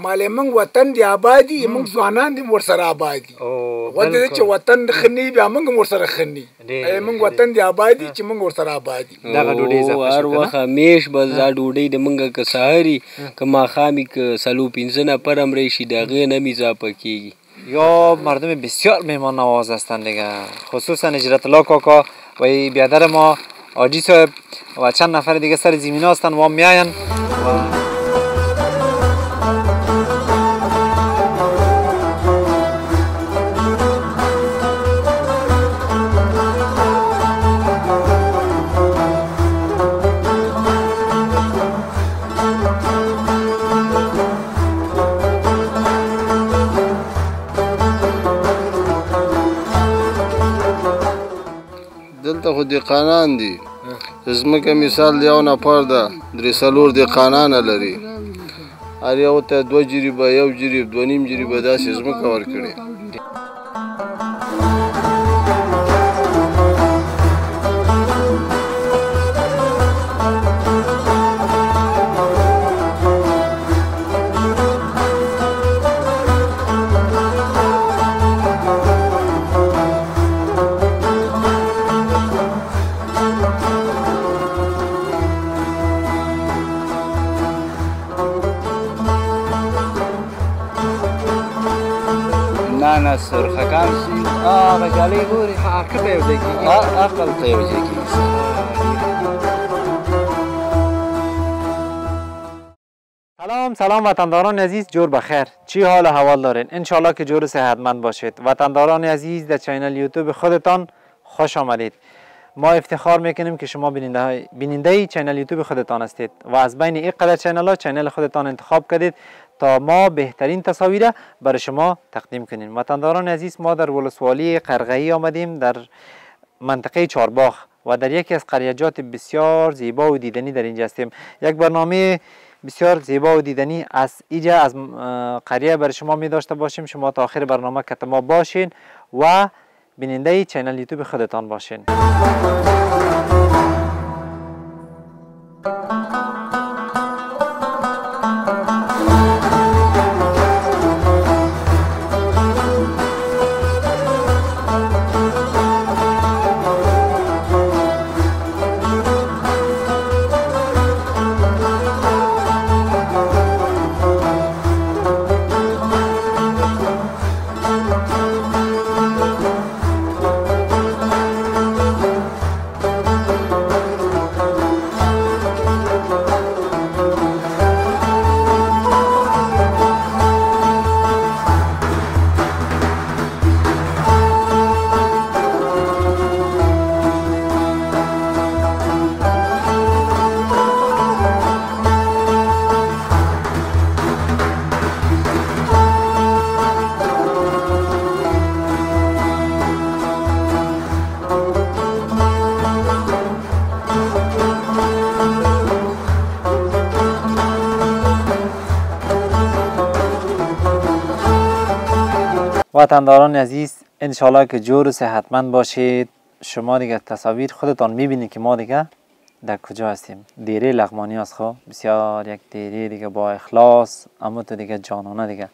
مال موږ وطن دی آبادي موږ ځوانان دي ورسره آبادي ودې چې وطن خني بیا موږ ورسره خني موږ وطن دی آبادي چې موږ ورسره آبادي دغه ډوډۍ زه هر وخت همیش به دا ډوډۍ د موږ که سهاري که ماښامي که څلور پنځه نفر هم راشي د هغې نه هم اضافه کېږي. یا مردم بسیار مهمان نواز هستند دیگه، خصوصا اجرت الله کاکا و بیادر ما آجی صاحب و چند نفر دیگه سر زمین هستند و میاین و دلته خو دهقانان دي، ځمکه مثال د یو نفر ده، درې څلور دهقانانه لري، هر یو ته 2 جریبه 1 جریب 2.5 جریبه داسې ځمکه ورکړې. نه سرخکان شي بجالۍ ګوري کته یو ځای کېږي عقل ته یو ځای کېږي. سلام وطنداران عزیز، جور بخیر. چی حال احوال دارین؟ انشالله که جور صحتمند باشید. وطنداران عزیز در چینل یوتیوب خودتان خوش آمدید. ما افتخار میکنیم که شما بیننده چینل یوتیوب خودتان هستید و از بین این قدر چینل ها چینل خودتان انتخاب کردید تا ما بهترین تصاویر برای شما تقدیم کنیم. وطنداران عزیز، ما در ولسوالی قرغه‌ای آمدیم، در منطقه چارباغ و در یکی از قریجات بسیار زیبا و دیدنی در اینجا هستیم. یک برنامه بسیار زیبا و دیدنی از اینجا از قریه برای شما می داشته باشیم. شما تا آخر برنامه که ما باشین و بیننده چینل یوتیوب خودتان باشین. وطنداران عزیز، انشالله که جور و صحتمند باشید. شما دیگه تصاویر خودتان میبینید که ما دیگه در کجا هستیم. دیره لغمانی است. خب بسیار یک دیره دیگه با اخلاص، اما تو دیگه جانانه دیگه.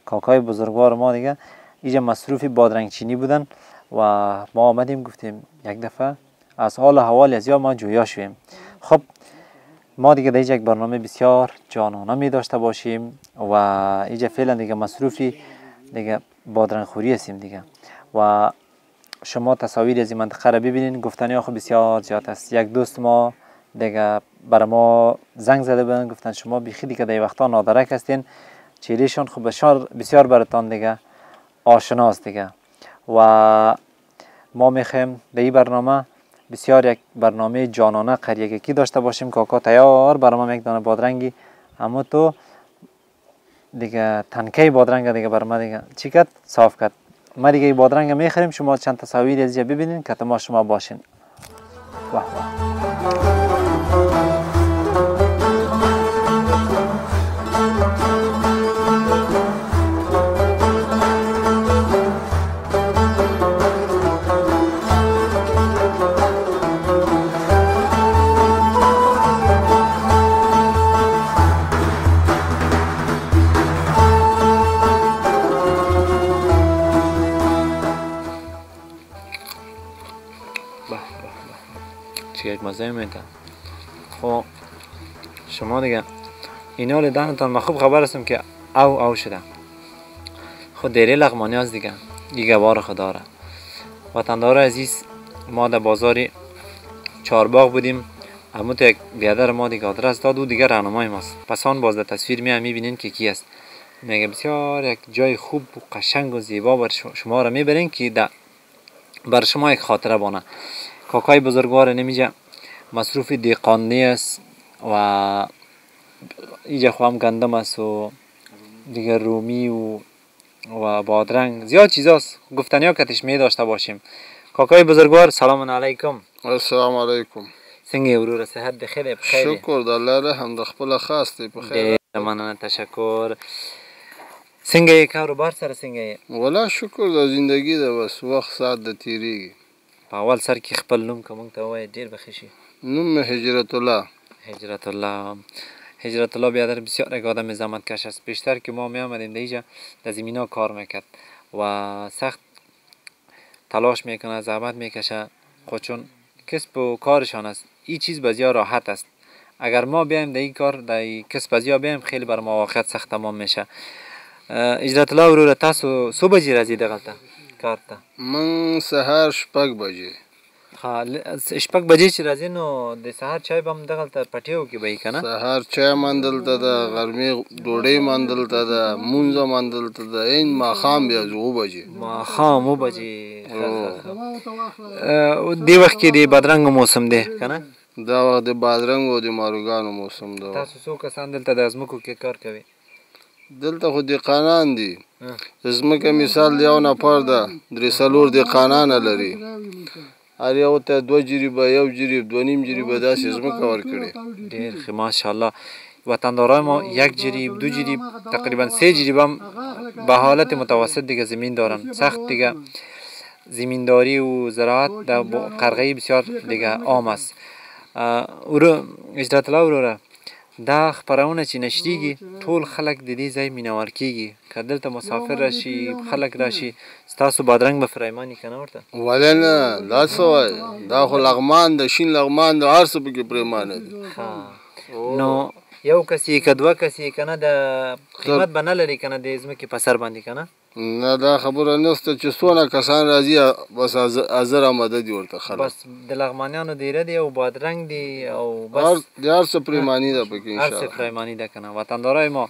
کاکای بزرگوار ما دیگه اینجا مصروف بادرنگ چینی بودن و ما آمدیم گفتیم یک دفعه از حال حوال از یا ما جویا شویم. خب ما دیگه در یک برنامه بسیار جانانه می داشته باشیم و اینجا فعلا دیگه مصروفی دیگه بادرنگ خوری هستیم دیگه و شما تصاویر از این منطقه را ببینین. گفتنی آخو بسیار زیاد است. یک دوست ما دیگه برای ما زنگ زده بودن، گفتن شما بیخی دیگه در وقتا نادرک هستین، چهرهشون خب بسیار براتان دیگه آشناست دیگه و ما میخوایم در این برنامه بسیار یک برنامه جانانه قریگکی داشته باشیم. کاکا تیار برای ما یک دانه بادرنگی، اما تو دیگه تنکه بادرنگ دیگه بر ما دیگه چی کرد؟ صاف کرد. ما دیگه بادرنگ میخریم. شما چند تصاویر از اینجا ببینین که ما شما باشین. واه واه. چه یک مزه میده. خب شما دیگه اینا لیدنتان من خوب خبر هستم که او شده. خود دیره لغمانی هست دیگه بار خدا را. وطندار عزیز، ما در بازار چهارباغ بودیم. اما تو یک بیادر ما دیگه آدرس داد و دیگه راهنمای ماست. پس آن باز در تصویر میبینین که کی است. میگه بسیار یک جای خوب و قشنگ و زیبا بر شما را میبرین که بر شما یک خاطره بانه. کاکای بزرگوار نمیجه مصروف دیقاندی است و اینجا خواهم گندم است و دیگه رومی و بادرنگ زیاد چیزاست. گفتنی ها کتش می داشته باشیم. کاکای بزرگوار سلام علیکم. السلام علیکم. سنگه ورور صحت بخیر؟ بخیر. شکر د الله رحم خپل خاص دی بخیر. مننه تشکر. سنگه کاروبار سره سنگه؟ ولا شکر د زندگی ده بس وخت ساعت د تیریږي. په اول سر کې خپل نوم کوم ته وای ډیر بخښي. نوم هجرت الله. هجرت الله بیادر بسیار یک آدم زحمتکش است. بیشتر که ما می آمدیم دیجا در زمینا کار میکرد و سخت تلاش میکنه، زحمت میکشه خودشون کسب و کارشان است. این چیز بسیار راحت است. اگر ما بیایم در این کار در این کسب بسیار بیایم خیلی بر ما واقعیت سخت تمام میشه. هجرت الله ورور تاسو صبح بجې راځي دغلته کار ته؟ من سهار 6 بجې. شپږ بجې چې راځي نو د سهار چای به هم دغلته پټیو کې به یې که نه؟ سهار چای من دلته ده، غرمې ډوډۍ من دلته ده، مونځ من دلته ده، این ماښام بیا 2 بجې. ماښام 2 بجې. دې وخت کې د بادرنګو موسم دی که نه؟ دا وخت د بادرنګ او د ماروګانو موسم ده. تاسو څو کسان دلته د ځمکو کې کار کوي؟ دلته خو دهقانان دي. ځمکه مثال د یو نفر ده 3-4 دهقانان لري. هر یو ته 2 جریبه 1 جریب 2.5 جریبه داسې ځمکه ورکړي. ډېر ښه ماشاءالله. وطندارای ما 1 جریب 2 جریب تقریبا 3 جریب هم به حالت متوسط دیگه زمین دارن. سخت دیگه زمینداری و زراعت در قرغه بسیار دیگه عام است. هجرت الله وروره دا خبرونه چې نشریږي ټول خلک د دې ځای مینوال کیږي. که دلته مسافر راشي خلک راشي ستاسو بادرنګ به فرایماني که نه ورته؟ ولې نه دا څه وایي دا خو لغمان د شین لغمان د هر څه پکې پرېمانه دي. نو یو کس یې که 2 کس یې که نه د قیمت به نه لري که نه د ځمکې په سر باندې که نه؟ نه دا خبره نشته چې څونه کسان راځي بس حاضر آماده دي ورته خلک. بس د لغمانیانو دیره دی او بادرنګ دی او بس د هر څه پرېماني ده پکې انشاءالله. هر څه پرېماني ده که نه؟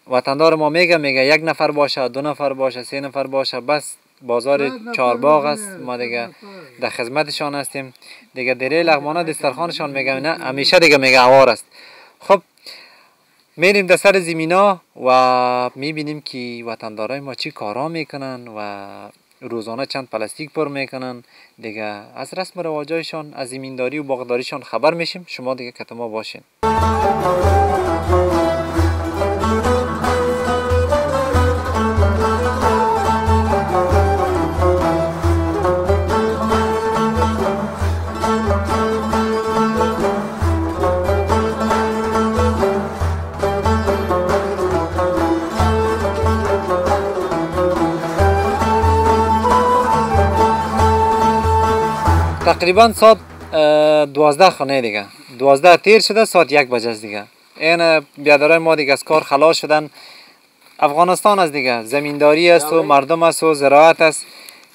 وطندار ما میگه 1 نفر باشه 2 نفر باشه 3 نفر باشه بس بازار چهارباغ است. ما دیگه در خدمتشان هستیم دیگه. دیره لغمانا دسترخوانشان میگه نه همیشه دیگه میگه هوار است. خب میریم در سر زمینا و میبینیم که وطندارای ما چی کارا میکنن و روزانه چند پلاستیک پر میکنن دیگه. از رسم و رواجایشان از زمینداری و باغداریشان خبر میشیم. شما دیگه کت ما باشین. تقریبا ساعت 12 خانه دیگه 12 تیر شده ساعت 1 بجه است دیگه. این بیادرای ما دیگه از کار خلاص شدن. افغانستان است دیگه، زمینداری است و مردم است و زراعت است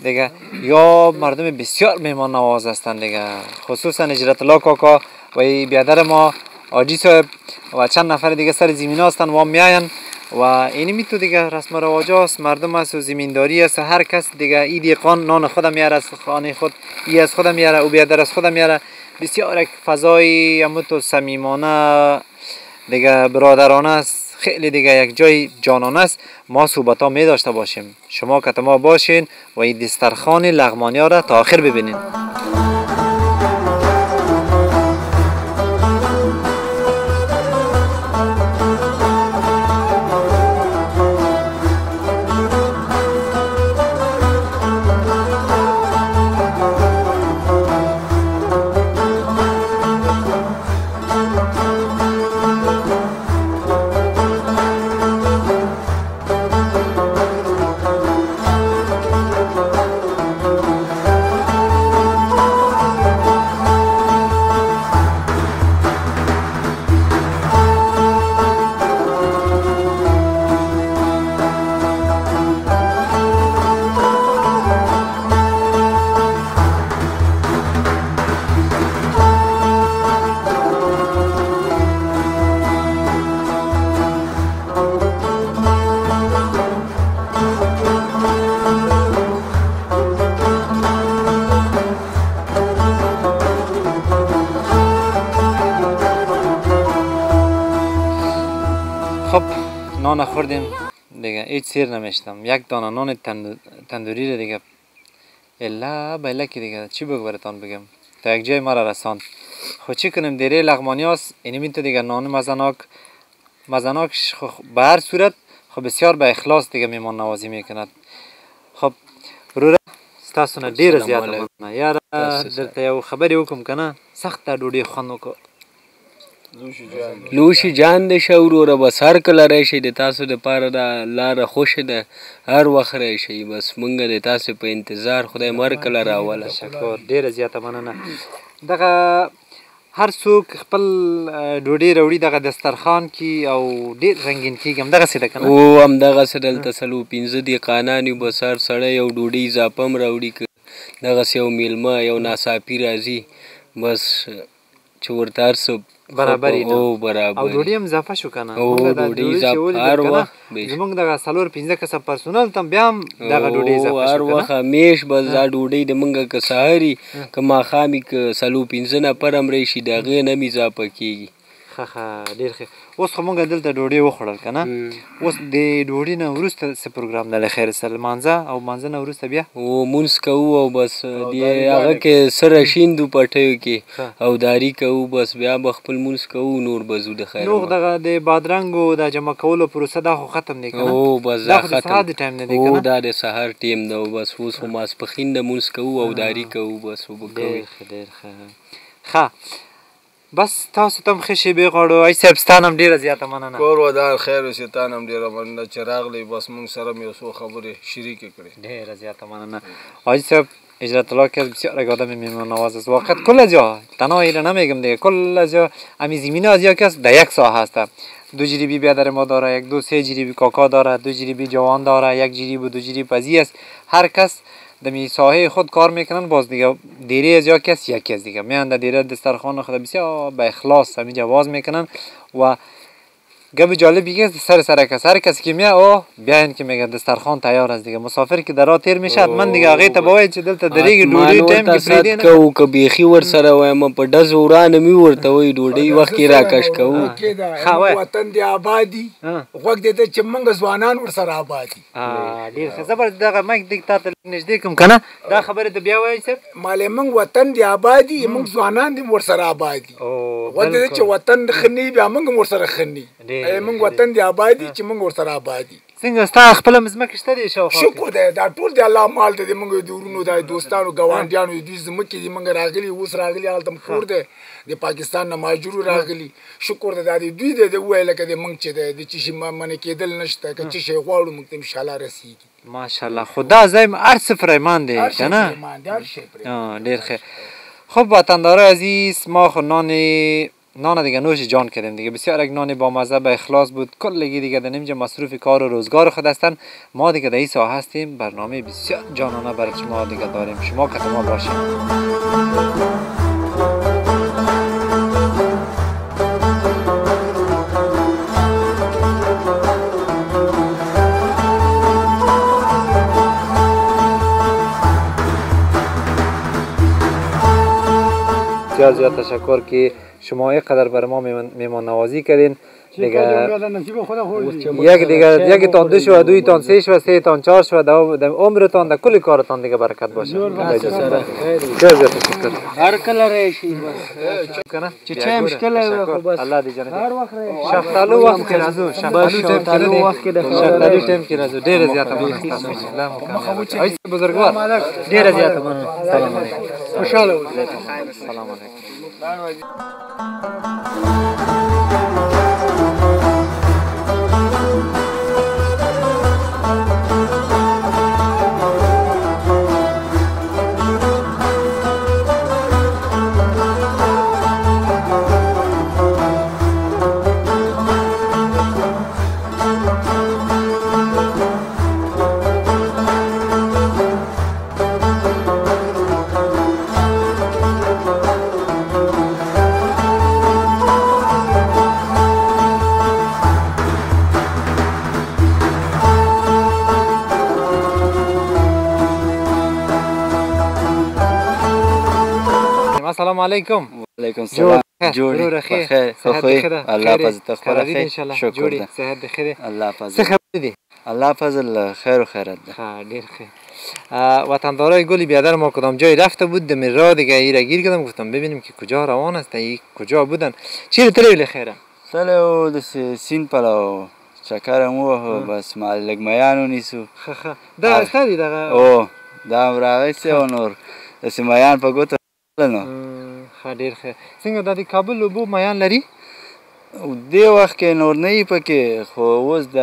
دیگه. یا مردم بسیار مهمان نواز هستند دیگه، خصوصا هجرت الله کاکا و بیادر ما آجی صاحب و چند نفر دیگه سر زمین هستند و میاین و اینی میتو دیگه رسم و رواج است، مردم است و زمینداری است. هر کس دیگه ای دیقان نان خودم میاره از خانه خود، ای از خودم میاره او بیادر از خودم میاره. بسیار یک فضای اموتو صمیمانه دیگه، برادرانه است، خیلی دیگه یک جای جانانه است. ما صحبت ها می داشته باشیم، شما که ما باشین و این دسترخوان لغمانی ها را تا آخر ببینین. نان خوردیم دیگه هیچ سیر نمیشتم. یک دانه نان تندوری رو دیگه الا بله که دیگه چی بگو براتون بگم تا یک جای ما را رساند. خب چی کنیم دیره لغمانی هست اینمی تو دیگه نان مزناک به هر صورت خب بسیار به اخلاص دیگه میمان نوازی میکند. خب رو ستاسونه ډیر زیاته مننه یاره. درته یو خبرې وکم کنه سخت ډوډۍ خوند وکړه. لوشي جان دې شه وروره بس هر کله راشئ د تاسو دپاره دا لاره خوښه ده هر وخت راشئ بس مونږ د تاسو په انتظار خدای مو هر کله راوله. شکر ډیره زیاته مننه. دغه هر څوک خپل ډوډۍ راوړي دغه دسترخوان کې او ډیر رنګین کېږي همدغسې ده که نه؟ او همدغسې دلته څلور پنځه دهقانان یو بس هر سړی یو ډوډۍ اضافه هم راوړي که دغسې یو میلمه یو ناڅاپي راځي بس چې ورته هر څه برابر او برابر او ډوډۍ هم اضافه شو که نه؟ او ډوډۍ اضافه هر وخت زمونږ دغه څلور پنځه کسه پرسونل ته بیا هم دغه ډوډۍ اضافه شو هر وخت همیش بس دا ډوډۍ د مونږ که سهاري که ماښامي که څلور پنځه نفر هم راشي د هغې نه هم اضافه کېږي. ښه ډېر ښه. اوس خو مونږ دلته ډوډۍ وخوړل که نه؟ اوس د ډوډۍ نه وروسته څه پروګرام دی خیر سره لمانځه او لمانځه نه وروسته بیا او مونځ کوو او بس هغه کې سره شیندو پټیو کې او داري کوو بس بیا به خپل مونځ کوو نور به ځو د خیر. نو دغه د بادرنګو د جمع کولو پروسه دا خو ختم دی که نه؟ او بس دا ختم. دا خو د سهار د ټایم نه دی که نه؟ او دا د سهار ټیم ده او بس اوس خو ماسپښین د مونځ کوو او داري کوو بس اوبه کوو. ډېر ښه. بس تاسو ته هم ښه شیبې غواړو. حاجي صاحب ستا هم ډېره زیاته مننه. کور ودان خیر اوسې تا هم ډېره مننه چې راغلی بس مونږ سره هم یو څو خبرې شریکې کړې. ډېره زیاته مننه. حاجی صاحب اجرت الله که بسیار یک آدم میمون نواز است. واقعا کل جا تنها ایره نمیگم دیگه کل جا امی زمینه از یک است در یک ساحه است. 2 جریبی بیادر ما داره، 1 2 3 جریبی کاکا داره، 2 جریبی جوان داره، 1 جریب و 2 جریب پزی است. هر کس دمی ساحه خود کار میکنن. باز دیگه دیره از یک کس یکی از دیگه میان در دیره دسترخوان خود بسیار به اخلاص همینجا باز میکنن و گپ جالبی که سر کس هر کسی که میاد او بیاین که میگه دسترخوان تیار است دیگه. مسافر که درا تیر میشه من دیگه هغه ته بوای چې دلته دریږي ډوډۍ ټایم کې پریدي نه کو که بیخي ور سره وایم په ډز ورانه می ورته وای ډوډۍ وخت کې راکش کوو. وطن دی آبادی وخت دې چې موږ ځوانان ور سره آبادی. ډیر ښه. زبر دغه مګ دیکتاتور نږدې کوم کنه دا خبره ته بیا وای صاحب مالې موږ وطن دی آبادی موږ ځوانان دې ور سره آبادی. وخت دې چې وطن خنی بیا موږ ور سره خنی. موږ وطن دی آبادی چې موږ ور سره آبادی. څنګه ستا خپل مزمکه شته دی شاوخوا؟ شکر دی دا ټول دی الله مال دی موږ د ورونو د دوستانو ګاونډیانو دوی زمکې دي موږ راغلي اوس راغلي هلته کور دی د پاکستان نه مهاجرو راغلي. شکر دی دا دوی دی وویل که د موږ چې دی د څه شي منې کېدل نشته که څه شی غواړو موږ ته انشاءالله رسیږي. ماشاءالله خدا ځای هر څه فرایمان دی که نه؟ ډېر ښه. خب وطندارای عزیز ما خو نان دیگه نوش جان کردیم دیگه. بسیار یک نان با مزه به اخلاص بود. کلگی دیگه در نمیجا مصروف کار و روزگار خود هستن. ما دیگه در این ساحه هستیم. برنامه بسیار جانانه برای شما دیگه داریم. شما که ما باشیم. بسیار تشکر که شما اینقدر بر ما میمان نوازی کردین دیگه. یک تان 2 شو 2 تان 3 شو 3 تان 4 شو در عمرتان در کل کارتان دیگه برکت باشه. بسیار تشکر. هر کله راشي چې چا مشکل الله دې جنت هر وخت شفتالو وخت کې راځو. شفتالو وخت کې شفتالو ټیم کې راځو. ډېر زیاته مننه. سلام وکړه. ایس بزرګوار ډېر زیاته مننه. سلام علیکم. خوشاله اوسئ. سلام علیکم. السلام علیکم. وعلیکم السلام. جوړی بخیر خوخی الله پز تخبر خیر شکر ده صحت بخیر الله پز څه خبر دي الله فضل خیر و خیرت ده ډیر ښه وطندارای گلی بیادر ما کدام جای رفته بود دم راه دیگه ای را گیر کردم گفتم ببینیم که کجا روان است ای کجا بودن چی تلی خیره تله او د سین پلاو چکر مو بس مال لګ میانو نیسو خخ دا استادی دغه او دا راغی سه نور د سیمیان په ګوت نو ډیر ښه څنګه د کابل لوبو میان لري دی وخت کې نور نه پکې خو اوس د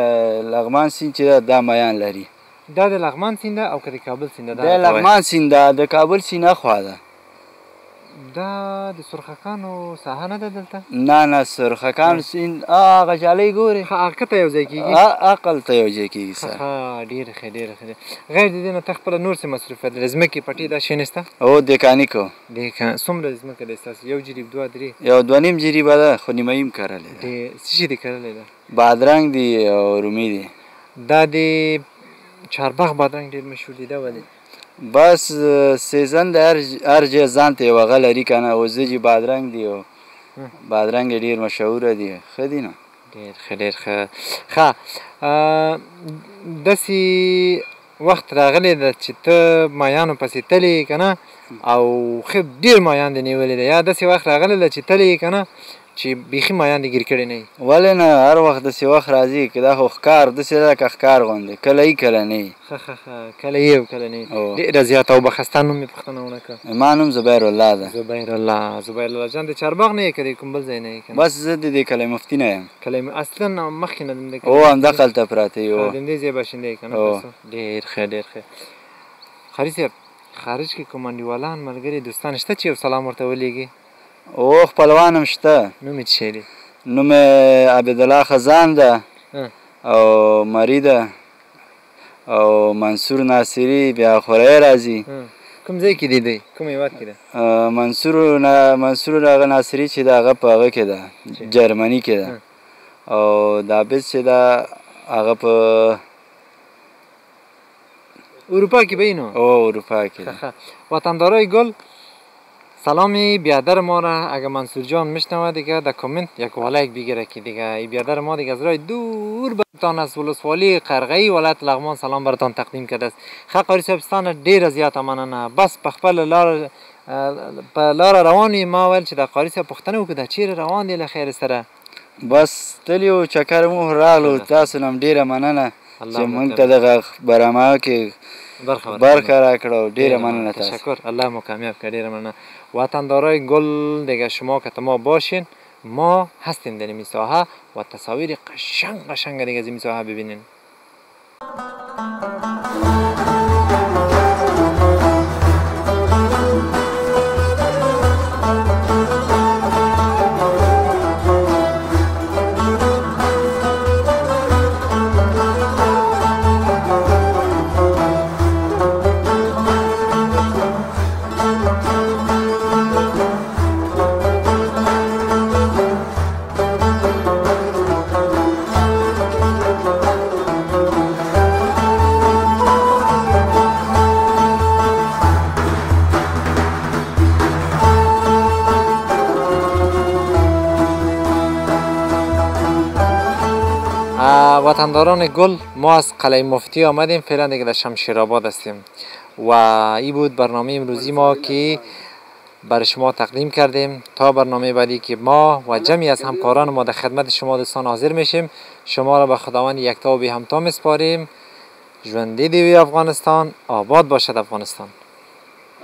لغمان سین چې دا میان لري دا د لغمان سیند او که د کابل سیند د لغمان سیند د کابل سیند خوا ده دا د سرخکانو ساحه نه ده دلته نه سرخکانو سیند هغه جالۍ ګوري هغه ته یو ځای کېږي عقل ته یو ځای کېږي ډېر ښه ډېر ښه غیر د دې نه ته خپله نور څه مصروفیت لرې ځمکې پټې دا شی نشته او دکاني کو څومره ځمکه ده ستاسو یو جریب دوه درې یو دوه نیم جریبه ده خو نیمه یې م کرلې ده څه شي دې کرلی ده بادرنګ دي او رومي دي دا د چارباغ بادرنګ ډېر مشهور دي دا ولې بس سیزن د هر ځای ځان ته یو هغه لري که نه اوس چې بادرنګ دي او بادرنګ یې ډېر مشهوره دي ښه دي نو ډېر ښه ډېر ښه داسې وخت راغلی ده چې ته مایانو پسې تلې که نه او ښه ډېر مایان دې نیولي ده یا داسې وخت راغلی ده چې تلې که نه چې بیخي مایان دې ګیر کړي نه وي ولې نه هر وخت داسې وخت راځي که دا خو ښکار داسې ده لکه ښکار غوندې کله یي کله نه یي کله یي او کله نه یي ډېره زیاته او بخسته نوم مې پوښتنه ونه کړه ما نوم زبیر الله ده زبیر الله جان د چارباغ نه یې که د کوم بل ځای نه یې بس زه د دې کلی مفتي نه یم کلی اصلا مخکې نه دم او همدغلته پراته یو د دې ځای باشنده یې که نه ډېر ښه ډېر ښه خاري صاحب خارج کې کوم انډیوالان ملګري دوستان شته چې یو سلام ورته ولیږي او خپلوان هم شته نوم یې څه شی دی نوم یې عبدالله خزان ده او مری ده او منصور ناصري بیا خوری راځي کوم ځای کې دی دی کوم هېواد کې ده منصور هغه ناصري چې ده هغه په هغه کې ده جرمني کې ده او دا بیس چې ده هغه په اروپا کې به نو او اروپا کې ده وطندارای گل سلامی بیادر ما را اگه منصور جان میشنوه دیگه در کامنت یک لایک بگیره که دیگه ای بیادر ما دیگه از راه دور برتان از ولسوالی قرغه‌ای ولایت لغمان سلام برتان تقدیم کرده است قاری صاحبستان ډیر زیات مننه بس په خپل لار رواني ما ول چې د قاری صاحب پوښتنه وکړه د چیرې روان دی له خیر سره بس تلیو چکر مو راغلو تاسو نم ډیره مننه چې موږ ته دغه برنامه کې برخه راکړو ډیره مننه تاسو تشکر الله مو کامیاب کړه ډیره مننه وطندارای گل دیگه شما که ما باشین ما هستیم در این ساحه و تصاویر قشنگ دیگه از این ساحه ببینین وطنداران گل ما از قلعه مفتی آمدیم فعلا دیگه در شمشیرآباد هستیم و این بود برنامه امروزی ما که برای شما تقدیم کردیم تا برنامه بعدی که ما و جمعی از همکاران ما در خدمت شما دوستان حاضر میشیم شما را به خداوند یکتا و بی همتا میسپاریم ژوندی دی افغانستان آباد باشد افغانستان